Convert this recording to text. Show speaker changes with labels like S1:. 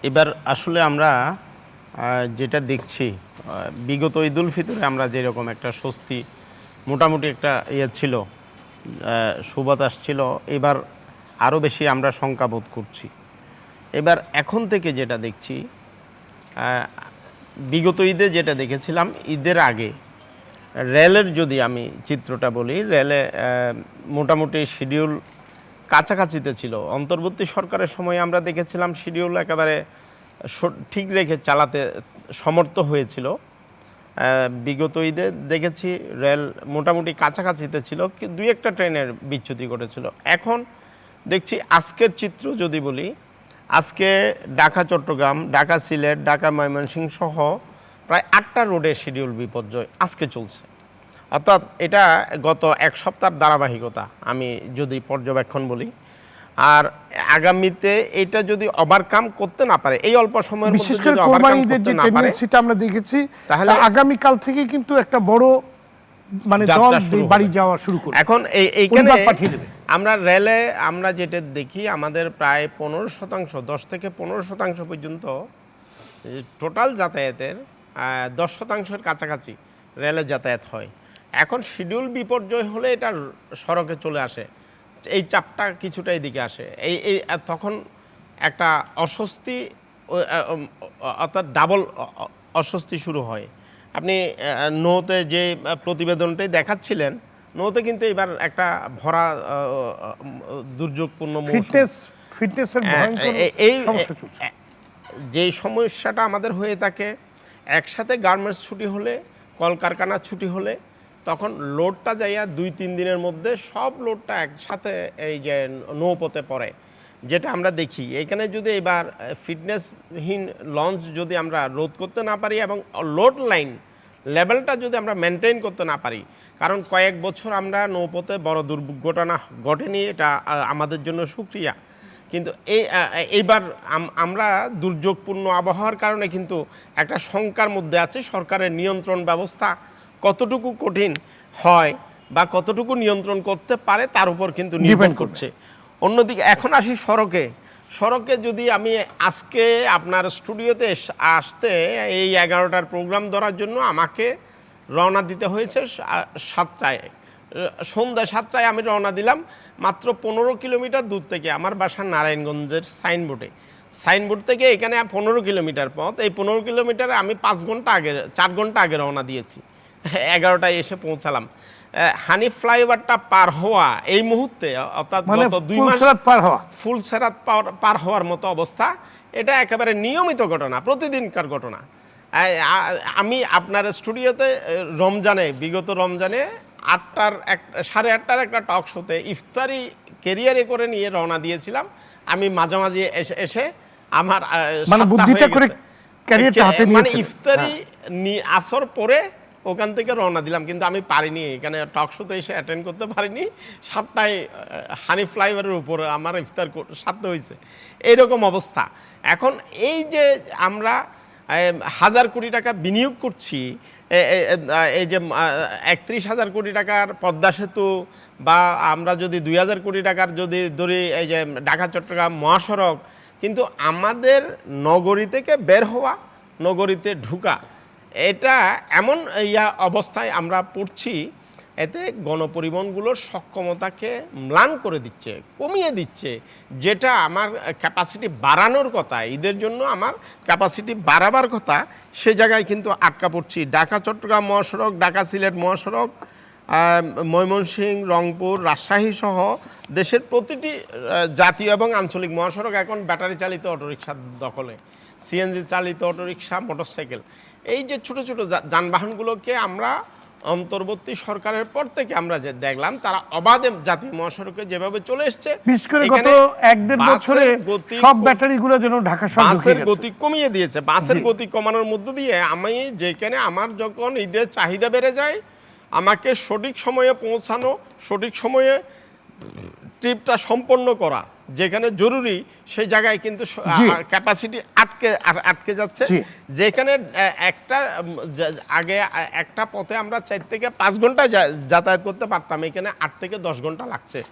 S1: এবার আসলে আমরা যেটা দেখছি বিগত ঈদুল ফিতরে আমরা যেরকম একটা স্বস্তি মোটামুটি একটা ছিল, সুবাতাস ছিল, এবার আরও বেশি আমরা শঙ্কাবোধ করছি। এবার এখন থেকে যেটা দেখছি, বিগত ঈদে যেটা দেখেছিলাম, ঈদের আগে রেলের যদি আমি চিত্রটা বলি, রেলে মোটামুটি শিডিউল কাছাকাছিতে ছিল। অন্তর্বর্তী সরকারের সময় আমরা দেখেছিলাম শিডিউল একেবারে ঠিক রেখে চালাতে সমর্থ হয়েছিল। বিগত ঈদে দেখেছি রেল মোটামুটি কাছাকাছিতে ছিল, দুই একটা ট্রেনের বিচ্যুতি ঘটেছিল। এখন দেখছি আজকের চিত্র যদি বলি, আজকে ঢাকা চট্টগ্রাম, ঢাকা সিলেট, ঢাকা ময়মনসিংহ সহ প্রায় 8টা রোডের শিডিউল বিপর্যয় আজকে চলছে। অর্থাৎ এটা গত এক সপ্তাহের ধারাবাহিকতা আমি যদি পর্যবেক্ষণ বলি। আর আগামীতে এটা যদি ওভারকাম করতে না পারে, এই অল্প সময়ের মধ্যে
S2: বিশেষ করে কোরবানিদের যে টেন্ডেন্সিটা আমরা দেখেছি, তাহলে আগামী কাল থেকে কিন্তু একটা বড় মানে দল বাড়ি যাওয়া শুরু করবে।
S1: এখন এইখানে আমরা রেলে আমরা যেটা দেখি, আমাদের প্রায় 15%, 10 থেকে 15% পর্যন্ত টোটাল যাতায়াতের 10%-এর কাছাকাছি রেলে যাতায়াত হয়। এখন শিডিউল বিপর্যয় হলে এটা সড়কে চলে আসে, এই চাপটা কিছুটা এদিকে আসে, এই তখন একটা অস্বস্তি, অর্থাৎ ডাবল অস্বস্তি শুরু হয়। আপনি নৌতে যে প্রতিবেদনটাই দেখাচ্ছিলেন, নৌতে কিন্তু এবার একটা ভরা দুর্যোগপূর্ণ যে সমস্যাটা আমাদের হয়ে থাকে, একসাথে গার্মেন্টস ছুটি হলে, কলকারখানা ছুটি হলে, তখন লোডটা যাইয়া 2-3 দিনের মধ্যে সব লোডটা একসাথে এই যে নৌপথে পড়ে, যেটা আমরা দেখি। এখানে যদি এবার ফিটনেসহীন লঞ্চ যদি আমরা রোধ করতে না পারি এবং লোড লাইন লেভেলটা যদি আমরা মেনটেন করতে না পারি, কারণ কয়েক বছর আমরা নৌপথে বড় দুর্ঘটনা ঘটেনি, এটা আমাদের জন্য সুক্রিয়া। কিন্তু এইবার আমরা দুর্যোগপূর্ণ আবহাওয়ার কারণে কিন্তু একটা শঙ্কার মধ্যে আছে। সরকারের নিয়ন্ত্রণ ব্যবস্থা কতটুকু কঠিন হয় বা কতটুকু নিয়ন্ত্রণ করতে পারে তার উপর কিন্তু নির্ভর করছে। অন্যদিকে এখন আসি সড়কে যদি আমি আজকে আপনার স্টুডিওতে আসতে এই 11টার প্রোগ্রাম ধরার জন্য আমাকে রওনা দিতে হয়েছে 7টায়, সন্ধ্যা 7টায় আমি রওনা দিলাম। মাত্র 15 কিলোমিটার দূর থেকে আমার বাসা নারায়ণগঞ্জের সাইনবোর্ড থেকে এখানে 15 কিলোমিটার পথ। এই 15 কিলোমিটারে আমি 4 ঘন্টা আগে রওনা দিয়েছি, 11টায় এসে পৌঁছালাম। হানিফ ফ্লাইওভারটা পার হওয়া এই মুহূর্তে, অর্থাৎ গত 2 মাস ফুল সেরাত পার হওয়ার মতো অবস্থা। এটা একেবারে নিয়মিত ঘটনা, প্রতিদিনকার ঘটনা। আমি আপনার স্টুডিওতে বিগত রমজানে 8টার একটা টক শোতে ইফতারি ক্যারিয়ারে করে নিয়ে রওনা দিয়েছিলাম। আমি মাঝামাঝি এসে আমার ইফতারি আসর পরে ওখান থেকে রওনা দিলাম, কিন্তু আমি পারিনি, এখানে টক শোতে এসে অ্যাটেন্ড করতে পারিনি। 7টায় হানিফ ফ্লাইওভারের উপরে আমার ইফতার সারতে হয়েছে, এইরকম অবস্থা। এখন এই যে আমরা 1000 কোটি টাকা বিনিয়োগ করছি, এই যে 31,000 কোটি টাকার পদ্মা সেতু, বা আমরা যদি 2000 কোটি টাকার যদি ধরি এই যে ঢাকা চট্টগ্রাম মহাসড়ক, কিন্তু আমাদের নগরী থেকে বের হওয়া, নগরীতে ঢুকা, এটা এমন অবস্থায় আমরা পড়ছি, এতে গণপরিবহনগুলোর সক্ষমতাকে ম্লান করে দিচ্ছে, কমিয়ে দিচ্ছে। যেটা আমার ক্যাপাসিটি বাড়ানোর কথা, ঈদের জন্য আমার ক্যাপাসিটি বাড়াবার কথা, সে জায়গায় কিন্তু আটকা পড়ছি। ঢাকা চট্টগ্রাম মহাসড়ক, ঢাকা সিলেট মহাসড়ক, ময়মনসিংহ, রংপুর, রাজশাহী সহ দেশের প্রতিটি জাতীয় এবং আঞ্চলিক মহাসড়ক এখন ব্যাটারি চালিত অটোরিকশার দখলে, সিএনজি চালিত অটোরিকশা, মোটরসাইকেল, এই যে ছোট ছোট যানবাহনগুলোকে আমরা অন্তর্বর্তী সরকারের পর থেকে আমরা যে দেখলাম, তারা অবাধে জাতীয় মহাসড়কে যেভাবে চলে এসছে,
S2: বিশেষ করে গত 1-1.5 বছরে সব ব্যাটারিগুলো যেন ঢাকা শহরে
S1: বাসের গতি কমিয়ে দিয়েছে। বাসের গতি কমানোর মধ্য দিয়ে আমি যেখানে আমার যখন ঈদের চাহিদা বেড়ে যায়, আমাকে সঠিক সময়ে পৌঁছানো, সঠিক সময়ে ট্রিপটা সম্পন্ন করা যেখানে জরুরি, সেই জায়গায় কিন্তু ক্যাপাসিটি আটকে যাচ্ছে। যেখানে একটা পথে আমরা 4 থেকে 5 ঘন্টা যাতায়াত করতে পারতাম, এখানে 8 থেকে 10 ঘন্টা লাগছে।